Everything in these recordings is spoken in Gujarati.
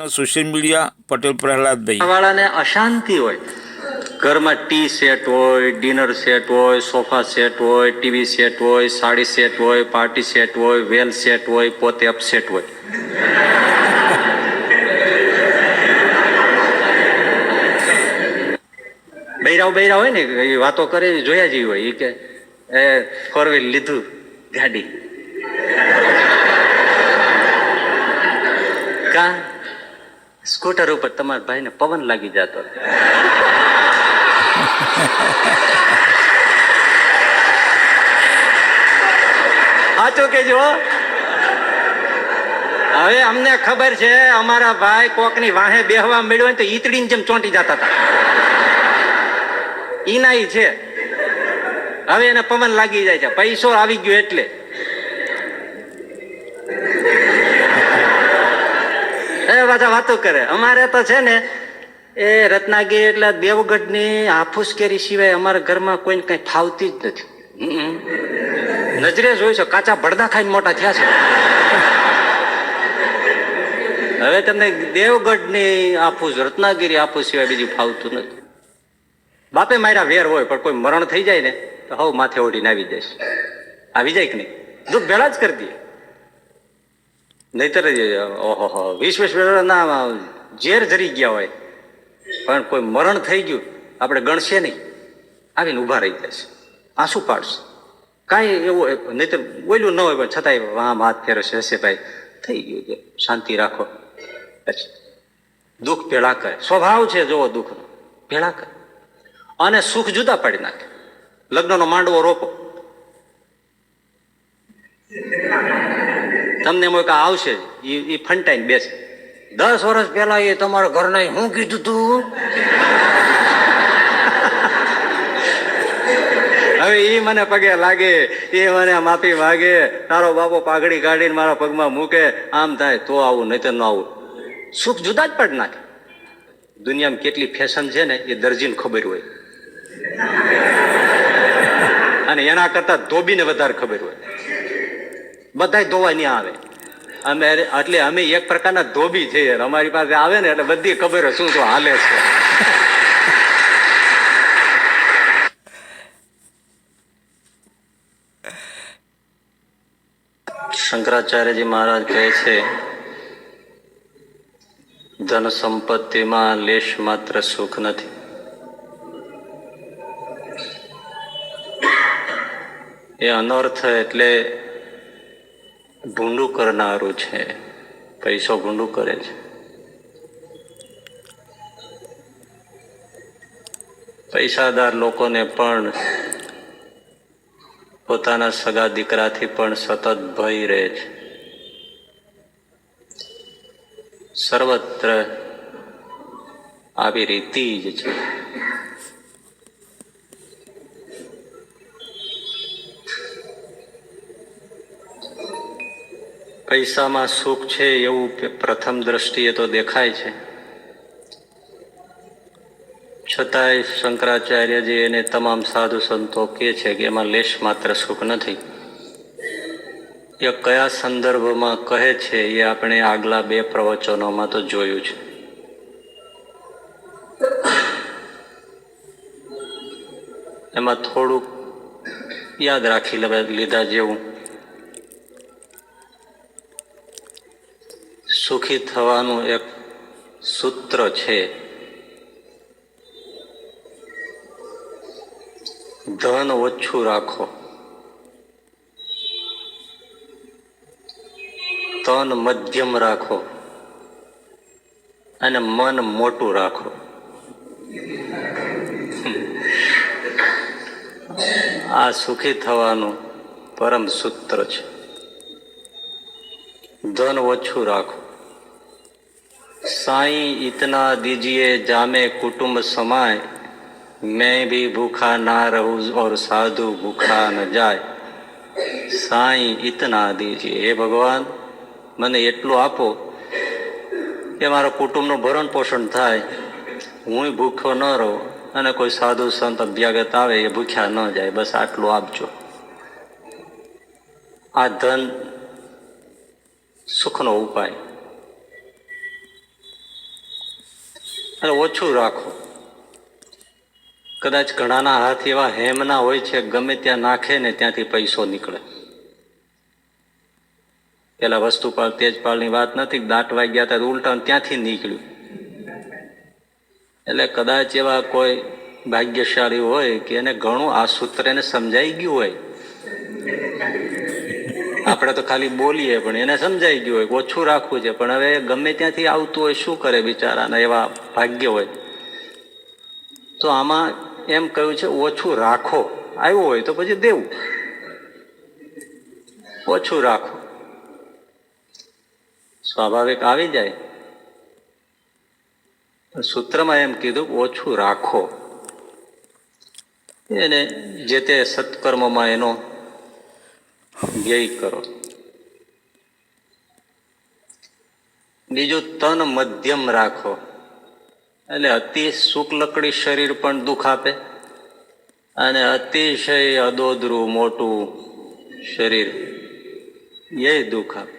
સોશિયલ મીડિયા પટેલ પ્રહલાદભાઈ વાળાને અશાંતિ હોય, ઘરમાં ટી સેટ હોય, ડિનર સેટ હોય, સોફા સેટ હોય, ટીવી સેટ હોય, સાડી સેટ હોય, પાર્ટી સેટ હોય, વેલ સેટ હોય, પોતે અપસેટ હોય. બૈરા હોય ને એ વાતો કરે જોયા જેવી હોય. એ કે એ ફોર વ્હીલ લીધું ગાડી કા સ્કૂટર ઉપર તમારા ભાઈને પવન લાગી જતો. સાચું કેજો. હવે અમને ખબર છે અમારા ભાઈ કોકની વાહે બેહવા મળ્યો તો ઈતડીની જેમ ચોંટી જતા હતા. ઈના ઈ છે. હવે એને પવન લાગી જાય છે, પૈસો આવી ગયો એટલે. પાછા વાતો કરે. અમારે તો છે ને એ રત્નાગીરી એટલે દેવગઢ ની હાફૂસ કેરી સિવાય અમારા ઘરમાં કોઈને કઈ ફાવતી જ નથી. નજરે જોઈ છો કાચા ભડદા ખાઈને મોટા થયા છે. હવે તમને દેવગઢ ની હાફૂસ, રત્નાગીરી હાફૂસ સિવાય બીજું ફાવતું નથી. બાપે મારા વેર હોય પણ કોઈ મરણ થઈ જાય ને તો હવ માથે ઓઢીને આવી જઈશ. આવી જાય કે નહીં, દુઃખ ભેળા જ કરી દે. નહીતર ઓહો 20 ના ઝેર જરી ગયા હોય પણ કોઈ મરણ થઈ ગયું આપણે ગણશે નહીં, આવીને ઉભા રહી જશે, આંસુ પાડશે. કાંઈ એવું નહીતર બોલ્યું ન હોય પણ છતાંય આમ હાથ ફેરવશે, હશે ભાઈ થઈ ગયું છે, શાંતિ રાખો. દુઃખ ભેળા કરે, સ્વભાવ છે જોવો દુઃખનો, ભેળા કરે અને સુખ જુદા પાડી નાખે. લગ્નનો માંડવો રોપો, તમને એમ કે આવશે એ ફંટાઈને બેસે. 10 વર્ષ પહેલા એ તમારા ઘરના શું કીધું તું? હવે એ મને પગે લાગે, એ મને માફી માગે, તારો બાપો પાઘડી કાઢીને મારા પગમાં મૂકે, આમ થાય તો આવું, નહીં તો ન આવું. સુખ જુદા જ પાડી નાખે. દુનિયામાં કેટલી ફેશન છે ને એ દરજીને ખબર હોય, અને એના કરતા ધોબીને વધારે ખબર હોય. બધા ધોવા નહીં આવે. અમે એક પ્રકારના ધોબી છીએ. અમારી પાસે આવે ને એટલે બધી ખબર હોય શું હાલે છે. શંકરાચાર્યજી મહારાજ કહે છે ધન સંપત્તિમાં લેશ માત્ર સુખ નથી. એ અનર્થ એટલે ભૂંડું કરનારું છે. પૈસો ભૂંડું કરે છે. પૈસાદાર લોકોને પણ પોતાના સગા દીકરાથી પણ સતત ભય રહે છે. સર્વત્ર આવી રીતિ જ છે. પૈસામાં સુખ છે એવું પ્રથમ દ્રષ્ટિએ તો દેખાય છે, છતાંય શંકરાચાર્યજી એને તમામ સાધુ સંતો કહે છે કે એમાં લેશ માત્ર સુખ નથી. એ કયા સંદર્ભમાં કહે છે એ આપણે આગલા 2 પ્રવચનોમાં તો જોયું છે. એમાં થોડુંક યાદ રાખી લીધા જેવું. સુખી થવાનું એક સૂત્ર છે, ધન ઓછું રાખો, તન મધ્યમ રાખો અને મન મોટું રાખો. આ સુખી થવાનું પરમ સૂત્ર છે. ધન ઓછું રાખો. साईं इतना दीजिए जामे कुटुंब समाए, मैं भी भूखा ना रहूं और साधु भूखा न जाए. साईं इतना दीजिए, हे भगवान મને એટલું આપો કે મારા કુટુંબનું ભરણ પોષણ થાય, હું ભૂખ્યો ન રહું અને કોઈ સાધુ સંત અભ્યાગત આવે એ ભૂખ્યા ન જાય. બસ આટલું આપજો. આ ધન સુખનો ઉપાય. એટલે ઓછું રાખો. કદાચ ઘણાના હાથ એવા હેમના હોય છે, ગમે ત્યાં નાખે ને ત્યાંથી પૈસો નીકળે. પેલા વસ્તુપાલ તેજપાલની વાત નથી, દાટવા ગયા હતા ઉલટા ત્યાંથી નીકળ્યું. એટલે કદાચ એવા કોઈ ભાગ્યશાળી હોય કે એને ઘણું આ સૂત્ર એને સમજાઈ ગયું હોય. આપણે તો ખાલી બોલીએ પણ એને સમજાઈ ગયું હોય ઓછું રાખવું છે, પણ હવે ગમે ત્યાંથી આવતું હોય, શું કરે બિચારાના એવા ભાગ્ય હોય. તો આમાં એમ કહ્યું છે ઓછું રાખો. આવ્યું હોય તો પછી દેવું, ઓછું રાખો. સ્વાભાવિક આવી જાય. સૂત્રમાં એમ કીધું ઓછું રાખો, એને જે તે સત્કર્મમાં એનો વ્યય કરો. બીજું તન મધ્યમ રાખો, એટલે અતિ શુક્લકડી શરીર પણ દુઃખ આપે અને અતિશય અદોદરું મોટું શરીર એ દુઃખ આપે.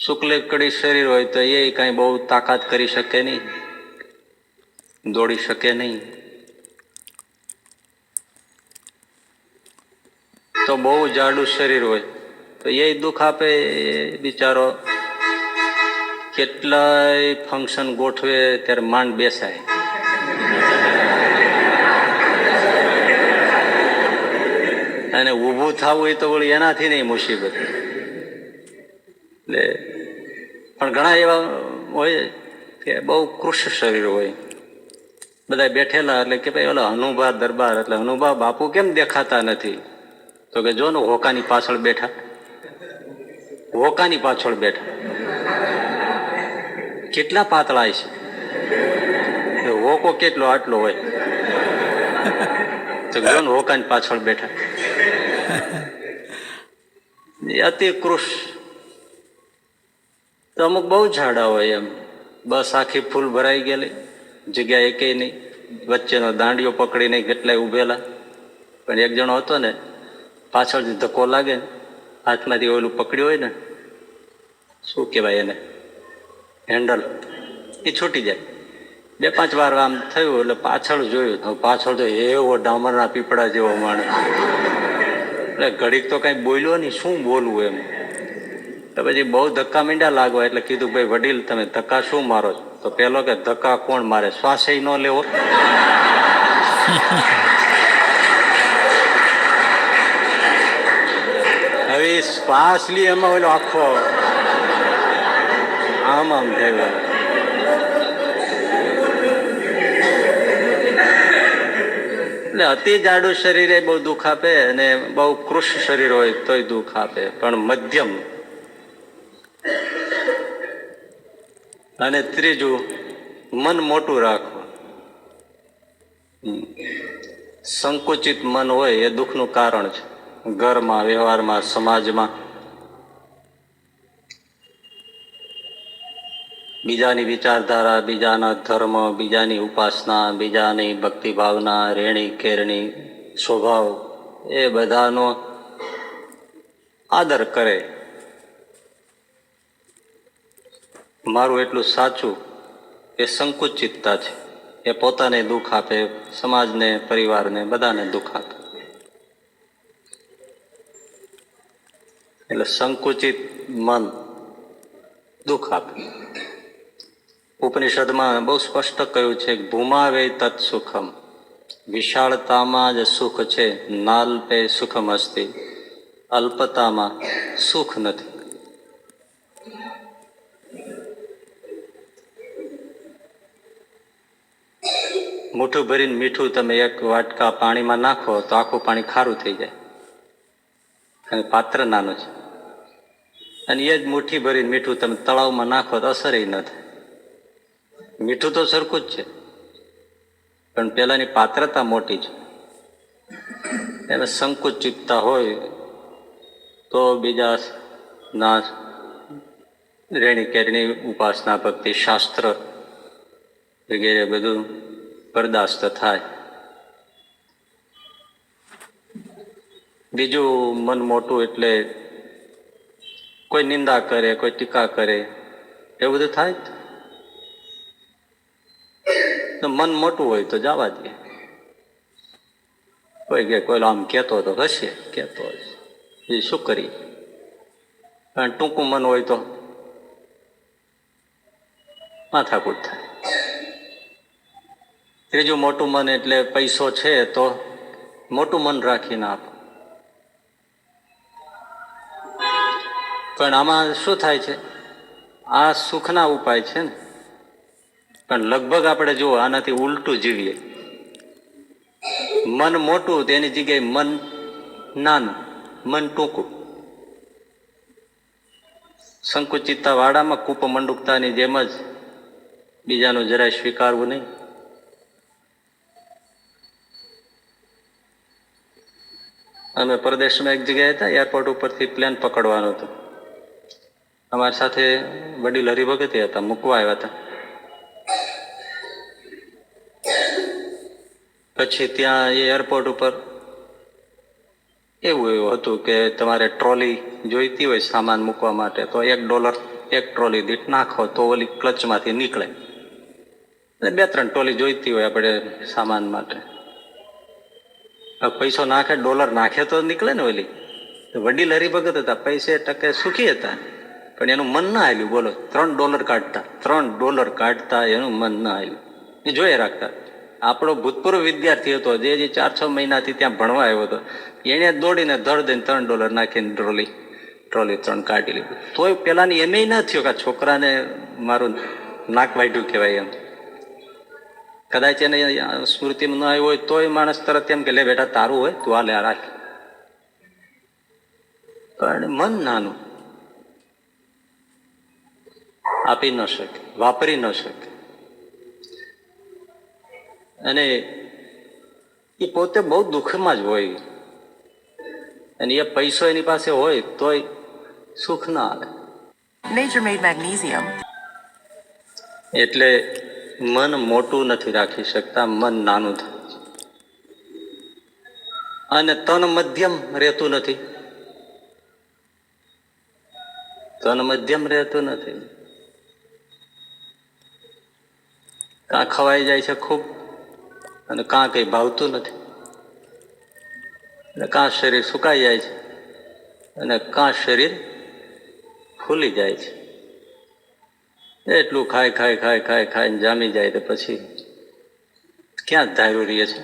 શુક્લકડી શરીર હોય તો એ કઈ બહુ તાકાત કરી શકે નહીં, દોડી શકે નહીં. તો બહુ જાડું શરીર હોય તો એ દુઃખ આપે. બિચારો કેટલાય ફંક્શન ગોઠવે ત્યારે માંડ બેસાય. અને ઊભું થવું હોય તો વળી એનાથી નહીં મુસીબત. એટલે પણ ઘણા એવા હોય કે બહુ કૃષ્ણ શરીર હોય, બધા બેઠેલા એટલે કે ભાઈ ઓલા હનુભા દરબાર, એટલે હનુભા બાપુ કેમ દેખાતા નથી? તો કે જો ને હોકાની પાછળ બેઠા, હોકાની પાછળ બેઠા. કેટલા પાતળા છે, હોકો કેટલો આટલો હોય, તો જો ને હોકાની પાછળ બેઠા. અતિ કૃષ. તો અમુક બહુ ઝાડા હોય એમ, બસ આખી ફૂલ ભરાઈ ગયેલી, જગ્યા એકેય નહીં, વચ્ચેનો દાંડીઓ પકડીને કેટલાય ઉભેલા. પણ એક જણો હતો ને, પાછળથી ધક્કો લાગે ને, હાથમાંથી ઓલું પકડ્યું હોય ને, શું કહેવાય એને, હેન્ડલ, એ છૂટી જાય. 2-5 વાર આમ થયું એટલે પાછળ જોયું, પાછળ તો એવો ડામરના પીપળા જેવો માણસ. એટલે ઘડીક તો કઈ બોલ્યો નહીં, શું બોલવું એમ. તો પછી બહુ ધક્કા મીંડા લાગવા એટલે કીધું ભાઈ વડીલ તમે ધક્કા શું મારો છો? તો પેલો કે ધક્કા કોણ મારે, શ્વાસે ન લેવો. હવે શ્વાસ લે એમાં ઓલો આખો આમ આમ થયો. એટલે અતિ જાડું શરીર એ બહુ દુઃખ આપે અને બહુ કૃષ્ણ શરીર હોય તોય દુઃખ આપે, પણ મધ્યમ. અને ત્રીજું મન મોટું રાખવું. સંકુચિત મન હોય એ દુઃખનું કારણ છે, ઘરમાં, વ્યવહારમાં, સમાજમાં. બીજાની વિચારધારા, બીજાના ધર્મ, બીજાની ઉપાસના, બીજાની ભક્તિ ભાવના, રેણી કેરણી, સ્વભાવ, એ બધાનો આદર કરે. મારું એટલું સાચું એ સંકુચિતતા છે. એ પોતાને દુઃખ આપે, સમાજને, પરિવારને, બધાને દુઃખ આપે. એટલે સંકુચિત મન દુઃખ આપે. ઉપનિષદમાં બહુ સ્પષ્ટ કહ્યું છે, ભૂમાવે તત્ સુખમ, વિશાળતામાં જ સુખ છે, નાલ્પે સુખમ અસ્તિ, અલ્પતામાં સુખ નથી. મુઠ્ઠું ભરીને મીઠું તમે એક વાટકા પાણીમાં નાખો તો આખું પાણી ખારું થઈ જાય, અને પાત્ર નાનું છે. અને એ જ મુઠ્ઠી ભરીને મીઠું તમે તળાવમાં નાખો તો અસર ન થાય. મીઠું તો સરખું જ છે, પણ પેલાની પાત્રતા મોટી છે. એમાં સંકુચિતતા હોય તો બીજા ના રેણી કેરણી, ઉપાસના, ભક્તિ, શાસ્ત્ર વગેરે બધું બરદાસ્ત થાય. બીજું મન મોટું એટલે કોઈ નિંદા કરે, કોઈ ટીકા કરે, એવું બધું થાય. તો મન મોટું હોય તો જવા દે. કોઈ કે કોઈ આમ કહેતો તો હશે, કહેતો હશે, એ શું કરી. પણ ટૂંકું મન હોય તો માથાકૂટ થાય. ત્રીજું મોટું મન એટલે પૈસો છે તો મોટું મન રાખીને આપો. પણ આમાં શું થાય છે, આ સુખના ઉપાય છે ને, પણ લગભગ આપણે જુઓ આનાથી ઉલટું જીવીએ. મન મોટું તેની જગ્યાએ મન નાનું, મન ટૂંકું. સંકુચિતતા વાડામાં કૂપ મંડુકતાની જેમ જ બીજાનું જરાય સ્વીકારવું નહીં. અમે પરદેશમાં એક જગ્યાએ હતા, એરપોર્ટ ઉપરથી પ્લેન પકડવાનું હતું. અમારી સાથે વડીલ હરિભગત હતા, મૂકવા આવ્યા હતા. પછી ત્યાં એ એરપોર્ટ ઉપર એવું હતું કે તમારે ટ્રોલી જોઈતી હોય સામાન મૂકવા માટે તો $1 એક ટ્રોલી દીઠ નાખો તો ઓલી ક્લચમાંથી નીકળે. 2-3 ટ્રોલી જોઈતી હોય આપણે સામાન માટે. પૈસો નાખે, ડોલર નાખે તો નીકળે ને ઓલી. વડીલ હરિભગત હતા, પૈસે ટકે સુખી હતા, પણ એનું મન ના હાલ્યું. બોલો, $3 કાઢતા, $3 એનું મન ના હાલ્યું. એ જોઈએ રાખતા. આપણો ભૂતપૂર્વ વિદ્યાર્થી હતો, જે 4-6 મહિનાથી ત્યાં ભણવા આવ્યો હતો, એને દોડીને ધડ દઈને $3 નાખીને ટ્રોલી 3 કાઢી લીધું. તોય પેલાની એમ ના થયો કે છોકરાને મારું નાક વાઢ્યું કહેવાય એમ. કદાચ એને સ્મૃતિમાં ન આવ્યું હોય તોય માણસ તરત એમ કે લે બેટા તારું હોય તું હાલે રાખ. પણ મન નાનું, આપી ન શકે, વાપરી ન શકે. અને એ પોતે બહુ દુઃખમાં જ હોય, અને એ પૈસો એની પાસે હોય તોય સુખ ના આવે. Nature made magnesium. એટલે મન મોટું નથી રાખી શકતા, મન નાનું થાય છે. અને તન મધ્યમ રહેતું નથી, તન મધ્યમ રહેતું નથી. કાં ખવાઈ જાય છે ખૂબ, અને કાં કઈ ભાવતું નથી. અને કાં શરીર સુકાઈ જાય છે, અને કાં શરીર ફૂલી જાય છે. એટલું ખાય ખાય ખાય ખાય ખાઈને જામી જાય તો પછી ક્યાં ધાર્યું રહે છે.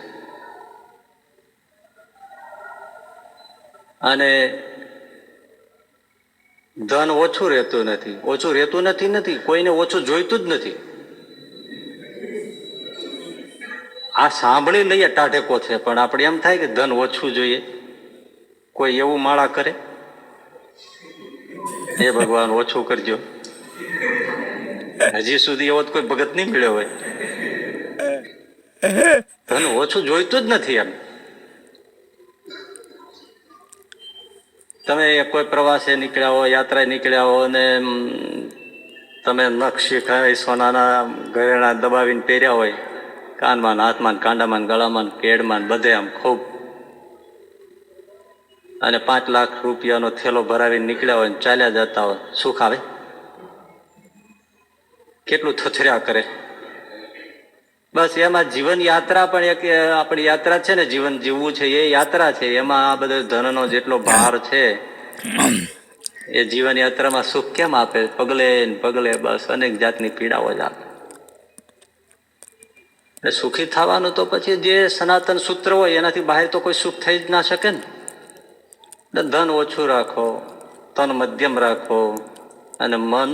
અને ધન ઓછું રહેતું નથી, ઓછું રહેતું નથી, કોઈને ઓછું જોઈતું જ નથી. આ સાંભળી લઈએ ટાઢેકો છે, પણ આપણે એમ થાય કે ધન ઓછું જોઈએ. કોઈ એવું માળા કરે, હે ભગવાન ઓછું કરજો. હજી સુધી એવો કોઈ ભગત નહીં મળ્યો હોય. ધન ઓછું જોઈતું જ નથી. એમ તમે કોઈ પ્રવાસે નીકળ્યા હો, યાત્રાએ નીકળ્યા હો, અને તમે નકશી ખાઈ સોનાના ઘરેણા દબાવીને પહેર્યા હોય, કાનમાં, હાથમાં, કાંડામાં, ગળામાં, કેડમાં, બધે આમ ખૂબ, અને 5 લાખ રૂપિયાનો થેલો ભરાવીને નીકળ્યા હોય, ચાલ્યા જતા હોય, સુખ આવે? કેટલું થથર્યા કરે. બસ એમાં જીવન યાત્રા પણ એક આપણી યાત્રા છે ને, જીવન જીવવું છે એ યાત્રા છે. એમાં આ બધો ધનનો જેટલો ભાર છે એ જીવન યાત્રામાં સુખ કેમ આપે? પગલે ને પગલે બસ અનેક જાતની પીડાઓ જ આપે. સુખી થવાનું તો પછી જે સનાતન સૂત્ર હોય એનાથી બહાર તો કોઈ સુખ થઈ જ ના શકે ને. ધન ઓછું રાખો, તન મધ્યમ રાખો, અને મન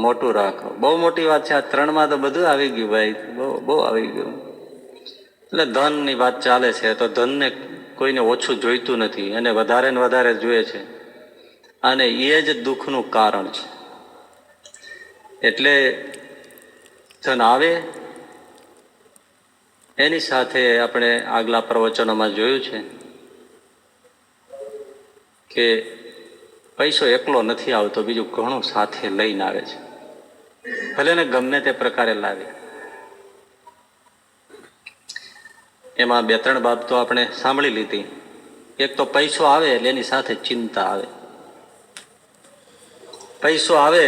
મોટું રાખો. બહુ મોટી વાત છે. આ 3માં તો બધું આવી ગયું ભાઈ, બહુ આવી ગયું. એટલે ધનની વાત ચાલે છે તો ધનને કોઈને ઓછું જોઈતું નથી, અને વધારે ને વધારે જોઈએ છે, અને એ જ દુઃખનું કારણ છે. એટલે ધન આવે એની સાથે આપણે આગલા પ્રવચનોમાં જોયું છે કે પૈસો એકલો નથી આવતો, બીજું ઘણું સાથે લઈને આવે છે. ભલે ને ગમે તે પ્રકારે લાવે. એમાં 2-3 બાબતો આપણે સાંભળી લીધી. એક તો પૈસો આવે એટલે એની સાથે ચિંતા આવે. પૈસો આવે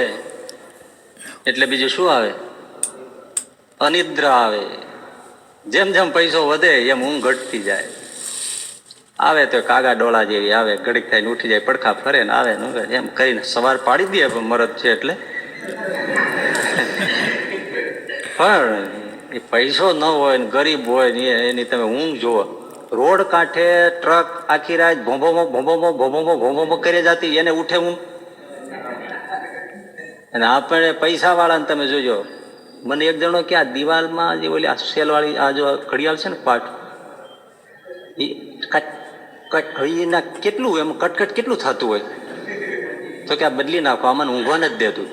એટલે બીજું શું આવે? અનિદ્રા આવે. જેમ જેમ પૈસો વધે એમ ઊંઘ ઘટતી જાય. આવે તો કાગા ડોળા જેવી આવે, ઘડીક થઈને ઉઠી જાય, પડખા ફરે ને આવે ને એમ કરીને સવાર પાડી દે. મરદ છે એટલે પણ એ પૈસો ન હોય ને ગરીબ હોય ને એની તમે ઊંઘ જુઓ. રોડ કાંઠે ટ્રક આખી રાત ભોંભોમો કરી જતી, એને ઉઠે ઊંઘ. અને આપણે પૈસા વાળાને તમે જોજો. મને એક જણો કે આ દિવાલમાં જે ઓલી આ સેલ વાળી આ જો ઘડિયાળ છે ને પાટ, એ એના કેટલું એમ કટકટ કેટલું થતું હોય, તો કે આ બદલી નાખો, આમાં ઊંઘવા નથી દેતું.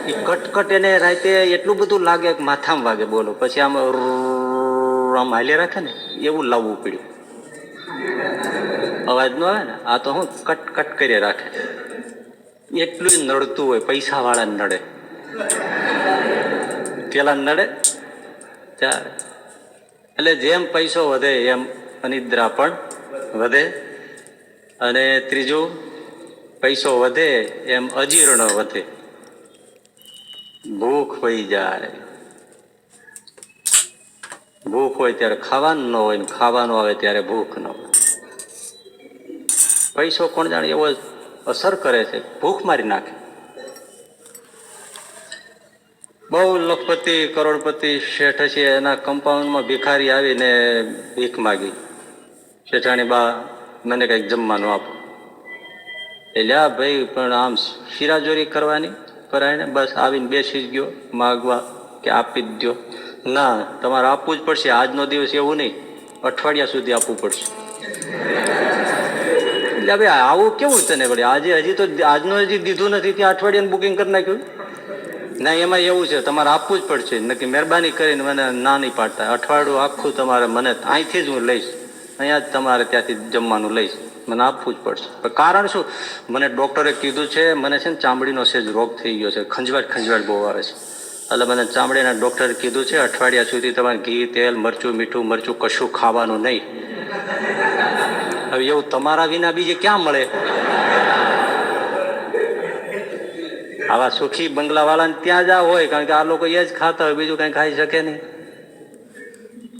એ કટકટ એને રાતે એટલું બધું લાગે કે માથામાં વાગે. બોલો પછી આમ હાલ્યા રાખે ને એવું લાવવું પડ્યું. અવાજ ન આવે ને, આ તો હું કટ કરી રાખે. એટલું નડતું હોય. પૈસા વાળા નડે, પેલા નડે ત્યારે. એટલે જેમ પૈસો વધે એમ અનિદ્રા પણ વધે. અને ત્રીજું, પૈસો વધે એમ અજીર્ણ વધે, ભૂખ વહી જાય. ભૂખ હોય ત્યારે ખાવાનું ન હોય, ને ખાવાનું આવે ત્યારે ભૂખ ન હોય. પૈસો કોણ જાણે એવો અસર કરે છે, ભૂખ મારી નાખે. બહુ લખપતિ કરોડપતિ શેઠ છે, એના કમ્પાઉન્ડમાં ભિખારી આવીને ભીખ માગી, શેઠાણી બા મને કંઈક જમવાનું આપો. એટલે આ ભાઈ પણ આમ શિરાજોરી કરવાની કરાય ને, બસ આવીને બેસી જ ગયો માગવા કે આપી જ દો. ના, તમારે આપવું જ પડશે. આજનો દિવસ એવું નહીં, અઠવાડિયા સુધી આપવું પડશે. એટલે ભાઈ આવું કેવું તને પડે? આજે હજી તો આજનો હજી દીધું નથી, ત્યાં અઠવાડિયાનું બુકિંગ કરી નાખ્યું. ના, એમાં એવું છે, તમારે આપવું જ પડશે. નક્કી મહેરબાની કરીને મને ના નહીં પાડતા. અઠવાડિયું આખું તમારે મને અહીંથી જ હું લઈશ, અહીંયા જ તમારે ત્યાંથી જમવાનું લઈશ, મને આપવું જ પડશે. કારણ શું? મને ડૉક્ટરે કીધું છે, મને છે ને ચામડીનો સેજ રોગ થઈ ગયો છે, ખંજવાટ બહુ આવે છે. એટલે મને ચામડીના ડૉક્ટરે કીધું છે અઠવાડિયા સુધી તમારે ઘી, તેલ, મીઠું મરચું કશું ખાવાનું નહીં. હવે એવું તમારા વિના બીજે ક્યાં મળે? આવા સુખી બંગલાવાળાને ત્યાં જ હોય, કારણ કે આ લોકો એ જ ખાતા હોય, બીજું કઈ ખાઈ શકે નહીં.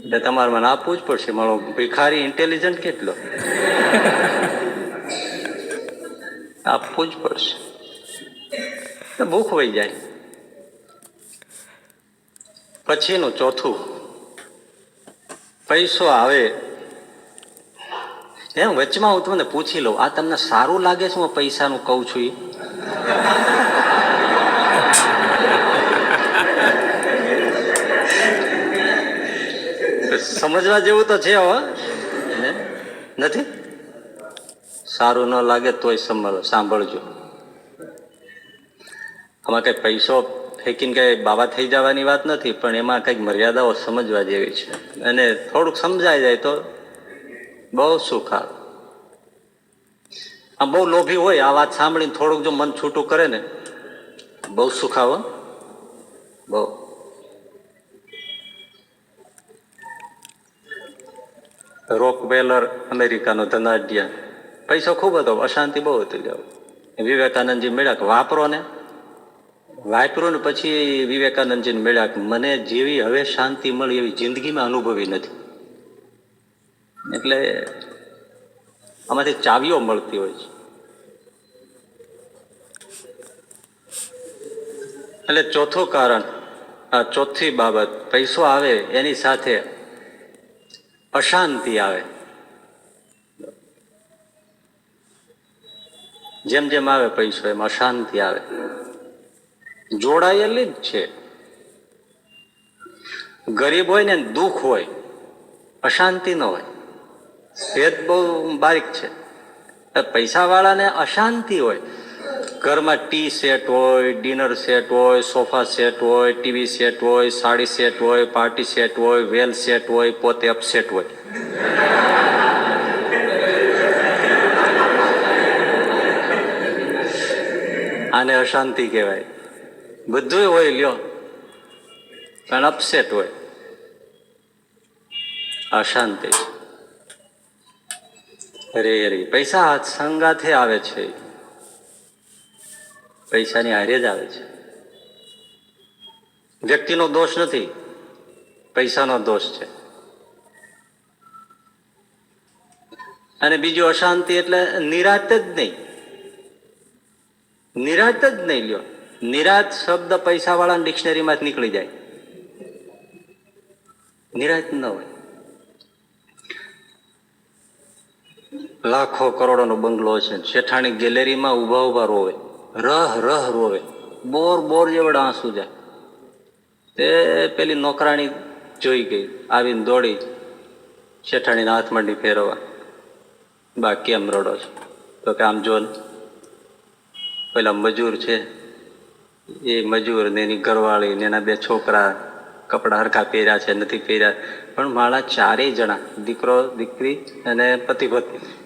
એટલે તમારે મને આપવું જ પડશે. મારો ભિખારી ઇન્ટેલિજન્ટ કેટલો, આપવું જ પડશે. ભૂખ વહી જાય. પછીનું ચોથું, પૈસો આવે એમ વચમાં હું તમને પૂછી લઉં, આ તમને સારું લાગે છે હું પૈસાનું કહું છું? સમજવા જેવું તો છે હો, નથી? સારું ન લાગે તોય સાંભળજો. આમાં કઈ પૈસો ફેંકીને કઈ બાબા થઈ જવાની વાત નથી, પણ એમાં કઈક મર્યાદાઓ સમજવા જેવી છે. અને થોડુંક સમજાઈ જાય તો બહુ સુખ આવે. આમ બહુ લોભી હોય, આ વાત સાંભળીને થોડુંક જો મન છૂટું કરે ને, બહુ સુખ આવે. બહુ. રોકવેલર અમેરિકાનો ધનાઢ્ય, પૈસો ખૂબ હતો, અશાંતિ બહુ હતી. વિવેકાનંદજી મળ્યા કે વાપરો ને, વાપરો ને પછી વિવેકાનંદજીને મળ્યા કે મને જેવી હવે શાંતિ મળી એવી જિંદગીમાં અનુભવી નથી. એટલે આમાંથી ચાવીઓ મળતી હોય છે. એટલે ચોથું કારણ, આ ચોથી બાબત, પૈસો આવે એની સાથે અશાંતિ આવે. જેમ જેમ આવે પૈસો એમ અશાંતિ આવે. જોડાયેલી જ છે. ગરીબ હોય ને દુઃખ હોય, અશાંતિ ન હોય. ભેદ બહુ બારીક છે. પૈસા વાળાને અશાંતિ હોય. ઘરમાં ટી સેટ હોય, ડિનર સેટ હોય, સોફા સેટ હોય, ટીવી સેટ હોય, સાડી સેટ હોય, પાર્ટી સેટ હોય, વેલ સેટ હોય, પોતે અપસેટ હોય. આને અશાંતિ કહેવાય. બધું હોય લ્યો, પણ અપસેટ હોય, અશાંતિ. અરે પૈસા સંગાથે આવે છે, પૈસાની હારે જ આવે છે. વ્યક્તિનો દોષ નથી, પૈસાનો દોષ છે. અને બીજું અશાંતિ એટલે નિરાત જ નહીં, નિરાત જ નહીં લ્યો. નિરાત શબ્દ પૈસાવાળા ડિક્શનરીમાં નીકળી જાય, નિરાત ન હોય. લાખો કરોડોનો બંગલો છે, શેઠાણી ગેલેરીમાં ઉભા ઉભા રોવે, રહ રોવે, બોર જેવડા આંસુ જાય. તે પેલી નોકરાણી જોઈ ગઈ, આવીને દોડી શેઠાણીના હાથ મંડી ફેરવવા. બા કેમ રડો છો? તો કે આમ જો ને, પેલા મજૂર છે, એ મજૂર ને એની ઘરવાળી ને એના બે છોકરા કપડા હરખા પહેર્યા છે નથી પહેર્યા, પણ મારા ચારેય જણા, દીકરો દીકરી અને પતિ પત્ની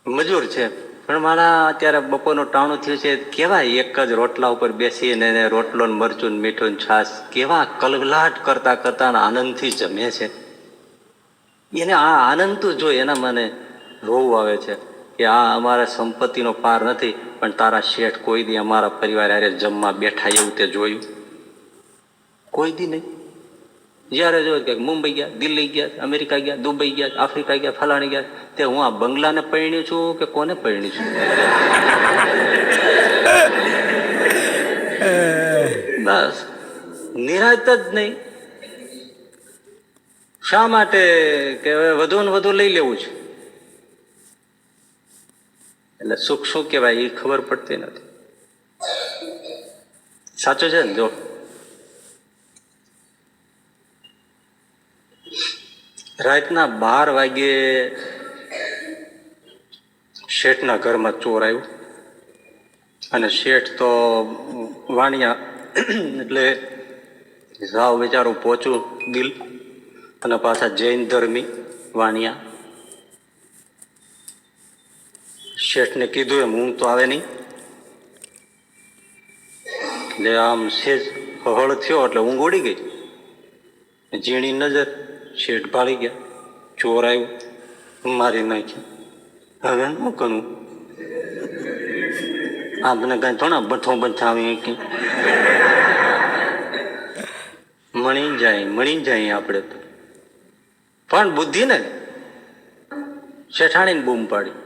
મજૂર છે, પણ મારા અત્યારે બપોરનું ટાણું થયું છે, કેવા એક જ રોટલા ઉપર બેસીને રોટલો ને મરચું ને મીઠું ને છાશ કેવા કલગલાટ કરતા કરતા આનંદથી જમે છે. એને આ આનંદ તો જોઈ એના મને રોવું આવે છે કે આ અમારા સંપત્તિનો પાર નથી, પણ તારા શેઠ કોઈ દી અમારા પરિવાર હારે જમવા બેઠા એવું તે જોયું? કોઈ દી નહીં. જ્યારે જોયું કે મુંબઈ ગયા, દિલ્હી ગયા, અમેરિકા ગયા, દુબઈ ગયા, આફ્રિકા ગયા, ફલાણી ગયા, તે હું આ બંગલાને પરણી છું કે કોને પરણી છું? બસ નિરાત જ નહીં. શા માટે? કે વધુ ને વધુ લઈ લેવું છે. એટલે સુખ શું કહેવાય એ ખબર પડતી નથી. સાચું છે ને? જો રાતના 12 વાગ્યે શેઠના ઘરમાં ચોર આવ્યો, અને શેઠ તો વાણિયા એટલે સાવ બિચારું પોચું દિલ, અને પાછા જૈન ધર્મી વાણિયા. શેઠને કીધું એમ ઊંઘ તો આવે નહીં, એટલે આમ સેજ હળ થયો એટલે ઊંઘ ઉડી ગઈ. ઝીણી નજર, શેઠ ભાળી ગયા, ચોર આવ્યો, મારી નાખ્યા. હવે શું કરવું? આપણે કઈ થોડા બઠો બચાવી કે મણી જાય આપણે તો. પણ બુદ્ધિ ને શેઠાણીને બૂમ પાડી.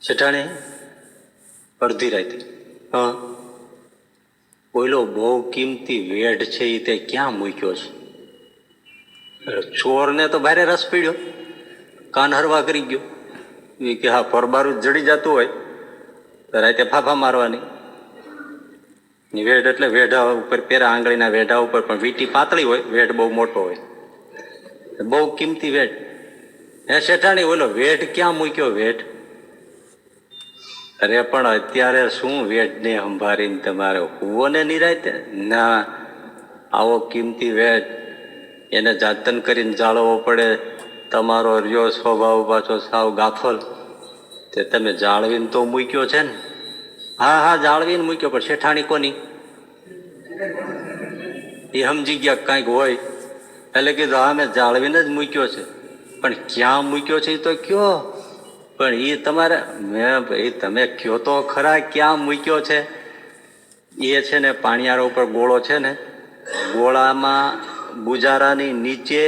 શેઠાણી અડધી રાતે, હા બોલો બહુ કિંમતી વેઢ છે એ તે ક્યાં મૂક્યો છે? ચોરને તો ભારે રસ પીડ્યો, કાન હરવા કરી ગયો. એ કે હા પરબારું જડી જતું હોય તો રાતે ફાફા મારવાની. વેઢ એટલે વેઢા ઉપર પેરા, આંગળીના વેઢા ઉપર, પણ વીટી પાતળી હોય, વેઢ બહુ મોટો હોય, બહુ કિંમતી વેઢ. હે શેઠાણી બોલો વેઢ ક્યાં મૂક્યો? વેઢ? અરે પણ અત્યારે શું વેઢને સંભાળીને તમારે હુવો ને નિરાતે? ના, આવો કિંમતી વેઢ એને જાતન કરીને જાળવવો પડે. તમારો રહ્યો સ્વભાવ પાછો સાવ ગાફલ, તે તમે જાળવીને તો મૂક્યો છે ને? હા જાળવીને મૂક્યો, પણ શેઠાણી કોની? એ સમજી ગયા કાંઈક હોય, એટલે કીધું હા મેં જાળવીને જ મૂક્યો છે, પણ ક્યાં મૂક્યો છે એ તો કયો. પણ એ તમારે તમે કયો તો ખરા ક્યાં મૂક્યો છે. એ છે ને પાણિયારો ઉપર ગોળો છે ને, ગોળામાં બુજારાની નીચે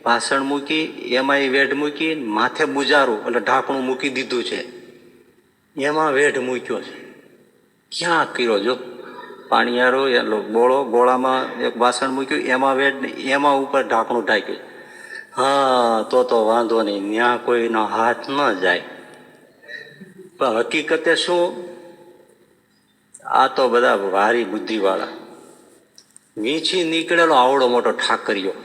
ભાસણ મૂકી, એમાં એ વેઢ મૂકી, માથે બુજારું એટલે ઢાંકણું મૂકી દીધું છે, એમાં વેઢ મૂક્યો છે. ક્યાં કર્યો? જો પાણિયારો એલો ગોળો, ગોળામાં એક વાસણ મૂક્યું, એમાં વેઢ, એમાં ઉપર ઢાંકણું ઢાંક્યું. હા તો વાંધો નહીં, ત્યાં કોઈનો હાથ ન જાય. પણ હકીકતે શું? આ તો બધા વારી બુદ્ધિવાળા. વીંછી નીકળેલો આવડો મોટો ઠાકરિયો.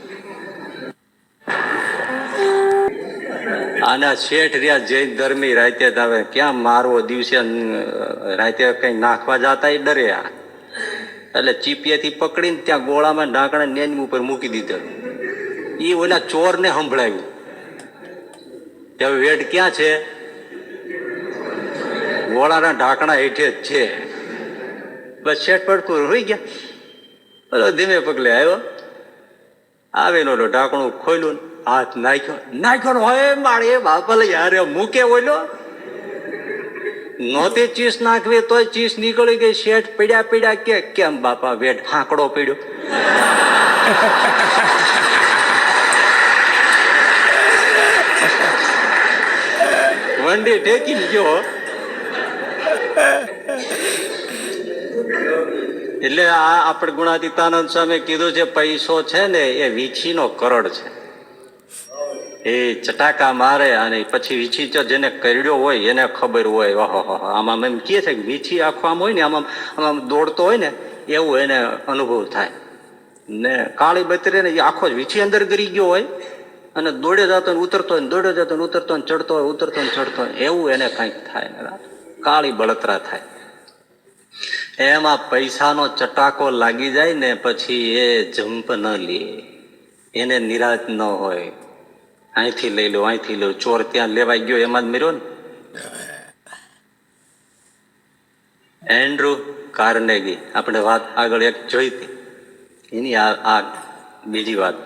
આના શેઠ રહ્યા જૈન ધર્મી, રાતે આવે ક્યાં મારવો, દિવસે રાતે કઈ નાખવા જતા ડરે. એટલે ચીપિયાથી પકડીને ત્યાં ગોળામાં ઢાંકણા નેની ઉપર મૂકી દીધો. એ ઓલા ચોરને સંભળાવ્યું. હવે વેઢ ક્યાં છે? ગોળાના ઢાંકણા હેઠે જ છે. બસ શેઠ પડકું હોઈ ગયા. ઓલો ધીમે પગલે આવ્યો, આવીને ઓલો ઢાંકણું ખોલ્યું, હાથ નાખ્યો હોય મારે બાપલ યાર મૂકે ઓલો નહોતી ચીસ નાખવી તોય ચીસ નીકળી ગઈ. શેઠ પીડ્યા પીડ્યા કે કેમ બાપા વેઠ હાંકડો પીડ્યો. વંડી ટેકી ગયો. એટલે આ આપણે ગુણાતીતાનંદ સ્વામી કીધું છે પૈસો છે ને એ વીછીનો કરડ છે. એ ચટાકા મારે અને પછી વીછી જેને કરડ્યો હોય એને ખબર હોય. ઓહો આમાં એમ કહે છે કે વીછી આખો આમ હોય ને આમાં દોડતો હોય ને એવું એને અનુભવ થાય ને. કાળી બતરે ને એ આખો જ વીછી અંદર ગરી ગયો હોય અને દોડે જતો ને ઉતરતો હોય, દોડે જતો ને ઉતરતો ને ચડતો હોય, ઉતરતો ને ચડતો હોય, એવું એને કંઈક થાય. કાળી બળતરા થાય. એમાં પૈસાનો ચટાકો લાગી જાય ને પછી એ જંપ ન લે, એને નિરાશ ન હોય. અહીંથી લઈ લો, અહીંથી લો. ચોર ત્યાં લેવાઈ ગયો એમાં જ મર્યો ને. એન્ડ્રુ કાર્નેગી, આપણે વાત આગળ એક જોઈ હતી એની આ બીજી વાત.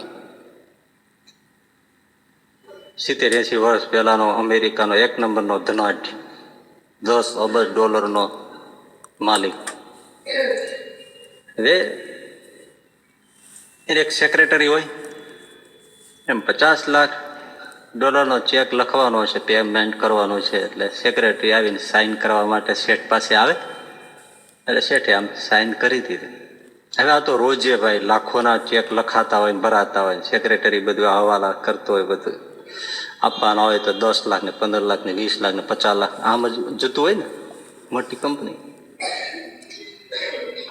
70-80 વર્ષ પહેલાનો અમેરિકાનો 1 નંબરનો ધનાઢ્ય, $10 અબજ માલિક. હવે એને એક સેક્રેટરી હોય, એમ $50 લાખ ચેક લખવાનો છે, પેમેન્ટ કરવાનું છે. એટલે સેક્રેટરી આવીને સાઇન કરવા માટે શેઠ પાસે આવે. એટલે શેઠે આમ સાઇન કરી દીધી. હવે આ તો રોજે ભાઈ લાખોના ચેક લખાતા હોય, ભરાતા હોય. સેક્રેટરી બધું હવાલા કરતો હોય, બધું આપવાના હોય તો 10 લાખ ને 15 લાખ ને 20 લાખ ને 50 લાખ આમ જ જતું હોય ને. મોટી કંપની.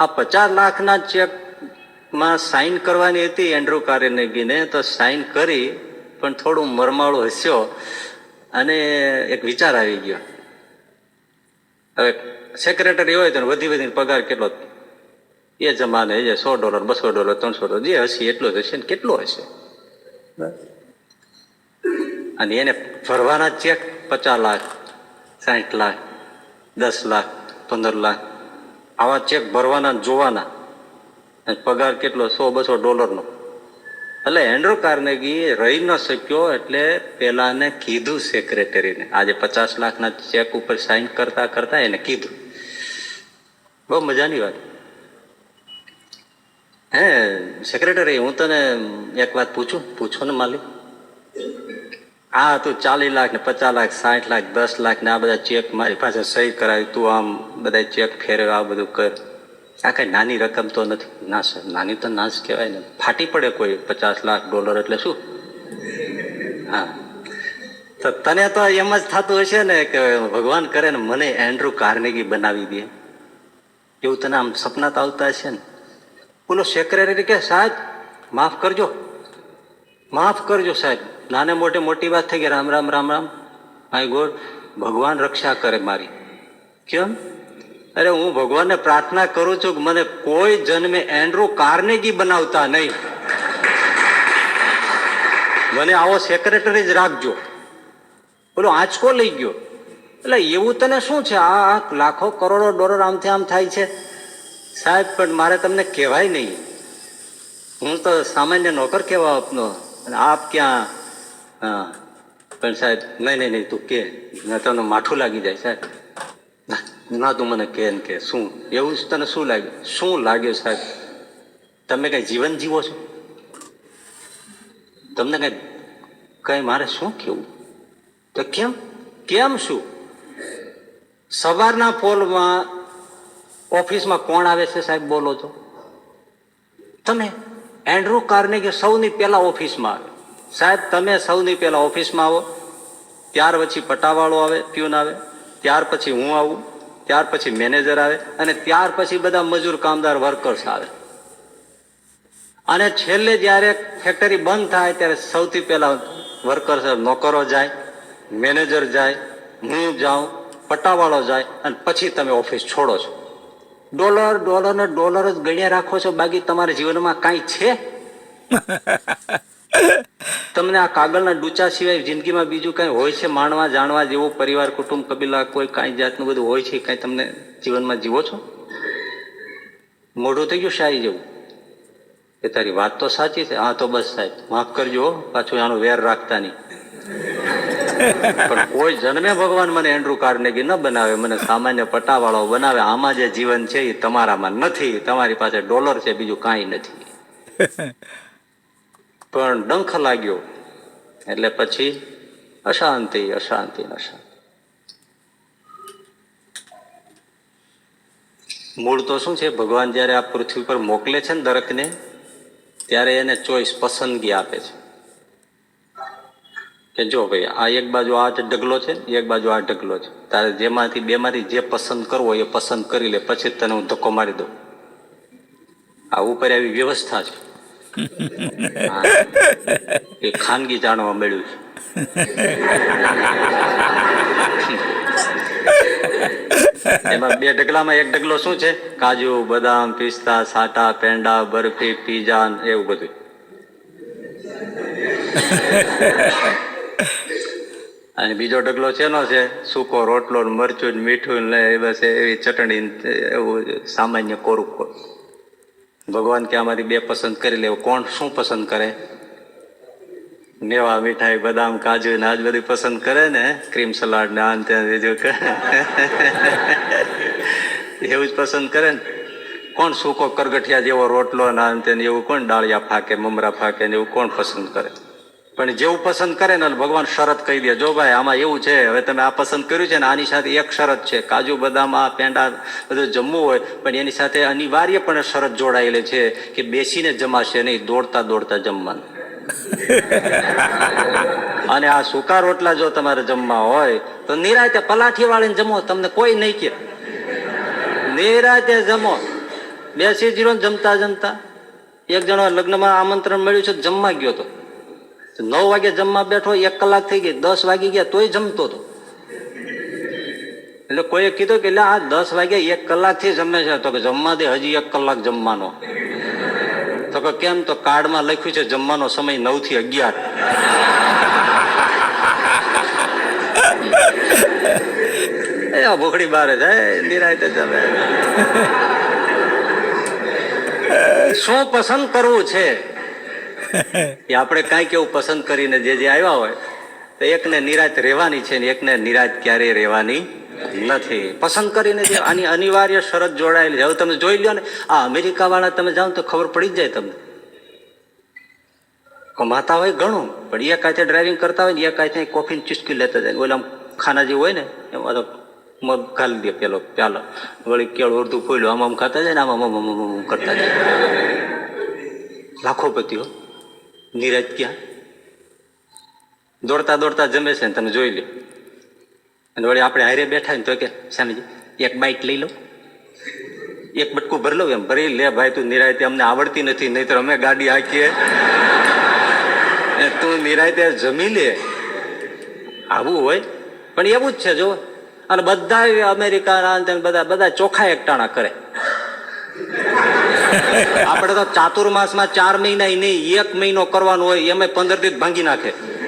આ 50 લાખના ચેકમાં સાઇન કરવાની હતી એન્ડ્રુ કાર્નેગીને, તો સાઇન કરી પણ થોડું મરમાળું હસ્યો અને એક વિચાર આવી ગયો. હવે સેક્રેટરી હોય તો વધીને પગાર કેટલો એ જમાને $100, $200, $300 જે હશે એટલો જ હશે ને. કેટલો હશે? અને એને ભરવાના ચેક 50 લાખ, 60 લાખ, 10 લાખ, 15 લાખ આવા ચેક ભરવાના જોવાના. અને પગાર કેટલો? $100-200. એટલે એન્ડ્રુ કાર્નેગી રહી ન શક્યો. એટલે પેલાને કીધું સેક્રેટરીને, આજે 50 લાખના ચેક ઉપર સાઇન કરતા કરતા એને કીધું. બહુ મજાની વાત. હે સેક્રેટરી, હું તને એક વાત પૂછો ને માલિક. આ તું 40 લાખ ને 50 લાખ, 60 લાખ, 10 લાખ ને આ બધા ચેક મારી પાસે સહી કરાવી, તું આમ બધા ચેક ફેરવે, આ બધું કર. આ કઈ નાની રકમ તો નથી. ના સર, નાની તો ના જ કહેવાય ને. ફાટી પડે કોઈ $50 લાખ એટલે શું? હા, તો તને તો એમ જ થતું હશે ને કે ભગવાન કરે ને મને એન્ડ્રુ કાર્નેગી બનાવી દે, એવું તને આમ સપના તો આવતા હશે ને. બોલો સેક્રેટરી કે સાહેબ માફ કરજો, માફ કરજો સાહેબ, નાને મોટે મોટી વાત થઈ ગઈ. રામ રામ રામ રામ. માય ગોડ, ભગવાન રક્ષા કરે મારી. કેમ? અરે હું ભગવાનને પ્રાર્થના કરું છું કે મને કોઈ જન્મે એન્ડ્રુ કાર્નેગી બનાવતા નહીં. મને આવો સેક્રેટરી જ રાખજો. બોલો આંચકો લઈ ગયો. એટલે એવું તને શું છે? આ લાખો કરોડો ડોલર આમથી આમ થાય છે સાહેબ, પણ મારે તમને કહેવાય નહીં. હું તો સામાન્ય નોકર કહેવા આપનો, આપ ક્યાં? હા પણ સાહેબ નહીં તું કે, તમને માઠું લાગી જાય સાહેબ. ના તું મને કે કે શું એવું તને શું લાગ્યું? શું લાગ્યું સાહેબ? તમે કઈ જીવન જીવો છો? તમને કઈ મારે શું કેવું? તો કેમ શું? સવારના પોલમાં ઓફિસમાં કોણ આવે છે સાહેબ? બોલો છો તમે. એન્ડ્રુ કાર્નેગી સૌની પહેલા ઓફિસમાં આવે. સાહેબ તમે સૌની પહેલા ઓફિસમાં આવો, ત્યાર પછી પટાવાળો આવે, પ્યુન આવે, ત્યાર પછી હું આવું, ત્યાર પછી મેનેજર આવે, અને ત્યાર પછી બધા મજૂર કામદાર વર્કર્સ આવે. અને છેલ્લે જ્યારે ફેક્ટરી બંધ થાય ત્યારે સૌથી પહેલા વર્કર્સ નોકરો જાય, મેનેજર જાય, હું જાઉં, પટાવાળો જાય, અને પછી તમે ઓફિસ છોડો છો. ડોલર જ ગણ્યા રાખો છો, બાકી તમારા જીવનમાં કાંઈ છે? તમને આ કાગળના ડૂચા સિવાય જિંદગીમાં બીજું કઈ હોય છે માણવા જાણવા જેવું? પરિવાર, કુટુંબ, કબીલા, કોઈ કાંઈ જાતનું બધું હોય છે? કાંઈ તમને જીવનમાં જીવો છો? મોઢું થઈ ગયું શાહી જેવું. એ તારી વાત તો સાચી છે. હા તો બસ સાહેબ માફ કરજો, પાછું આનો વેર રાખતા નહીં. પણ કોઈ જન્મે ભગવાન મને એન્ડ્રુ કાર્નેગી ન બનાવે, મને સામાન્ય પટાવાળો બનાવે. આમાં જે જીવન છે એ તમારામાં નથી. તમારી પાસે ડોલર છે, બીજું કાંઈ નથી. પણ ડંખ લાગ્યો એટલે પછી અશાંતિ અશાંતિ અશાંતિ. મૂળ તો શું છે, ભગવાન જયારે આ પૃથ્વી પર મોકલે છે ને દરેકને, ત્યારે એને ચોઈસ, પસંદગી આપે છે કે જો ભાઈ આ એક બાજુ આ ઢગલો છે, એક બાજુ આ ઢગલો છે, તારે જેમાંથી બેમાંથી જે પસંદ કરવો એ પસંદ કરી લે, પછી તને હું ધક્કો મારી દઉં. આ ઉપર આવી વ્યવસ્થા છે. એ ખાનગી જાણવા મળ્યું છે. એમાં બે ઢગલામાં એક ઢગલો શું છે, કાજુ, બદામ, પિસ્તા, સાટા, પેંડા, બરફી, પીઝા, એવું બધું. અને બીજો ઢગલો શેનો છે, સૂકો રોટલો, મરચું, મીઠું ને બસ એવી ચટણી, એવું સામાન્ય કોરું. ભગવાન કે આમાંથી બે પસંદ કરી લેવું. કોણ શું પસંદ કરે? મેવા, મીઠાઈ, બદામ, કાજુ ને આજ બધી પસંદ કરે ને, ક્રીમ સલાડ ને આ તે બીજું એવું જ પસંદ કરે ને. કોણ સૂકો કરગઠિયા જેવો રોટલો ને આ તે એવું કોણ, ડાળિયા ફાકે, મમરા ફાકે ને એવું કોણ પસંદ કરે? પણ જેવું પસંદ કરે ને ભગવાન શરત કહી દે, જો ભાઈ આમાં એવું છે, હવે તમે આ પસંદ કર્યું છે ને, આની સાથે એક શરત છે, કાજુ, બદામ, આ પેંડા બધું જમવું હોય, પણ એની સાથે અનિવાર્યપણે શરત જોડાયેલી છે કે બેસીને જમાશે નહીં, દોડતા દોડતા જમવાનું. અને આ સૂકા રોટલા જો તમારે જમવા હોય તો નિરાતે પલાઠી વાળીને જમો, તમને કોઈ નહીં કે. નિરાતે જમો, બેસી જીરો જમતા જમતા. એક જણો લગ્નમાં આમંત્રણ મળ્યું છે, જમવા ગયો તો 9 વાગે જમવા બેઠો, 1 કલાક થઈ ગઈ, 10 વાગી ગયા તોય જમતો હતો. એટલે કોઈએ કીધું કે આ 10 વાગે 1 કલાક થી જમે છે, તો કે જમવા દે, હજી 1 કલાક જમવાનો. તો કે કેમ? તો કાર્ડમાં લખ્યું છે જમવાનો સમય 9 થી 11. એ ભૂખડી બારે જાય, નિરાયતે જમે. શું પસંદ કરવું છે એ આપણે કાંઈક એવું પસંદ કરીને જે આવ્યા હોય તો એકને નિરાત રહેવાની છે ને એકને નિરાત ક્યારેય રહેવાની નથી. પસંદ કરીને જે આની અનિવાર્ય શરત જોડાયેલી છે. હવે તમે જોઈ લો ને, આ અમેરિકા વાળા તમે જાઓ તો ખબર પડી જ જાય તમને. કમાતા હોય ઘણું, પણ એક હાથે ડ્રાઇવિંગ કરતા હોય ને એક હાથે કોફી ની ચુસ્કી લેતા જાય. ઓલા ખાના જે હોય ને એમાં તો મગ ખાલી દે પેલો પ્યાલો, વળી કેળું અડધું ફોલ્યું, આમ ખાતા જાય ને આમ કરતા જાય. લાખોપતિઓ નિરાજ ક્યાં? દોડતા દોડતા જમે છે ને તમે જોઈ લો. અને વળી આપણે હારે બેઠા ને તો કે સ્વામીજી એક બાઈટ લઈ લો, એક બટકું ભરી લો. એમ ભરી લે ભાઈ, તું નિરાયતે અમને આવડતી નથી, નહીતર અમે ગાડી હાકીએ, તું નિરાયતે જમી લે. આવું હોય. પણ એવું જ છે જો. અને બધા અમેરિકા બધા ચોખા એકટાણા કરે. આપણે તો ચાતુર્માસમાં 4 મહિના નહીં, 1 મહિનો કરવાનો હોય, એમાં 15 દિવસ ભાંગી નાખે.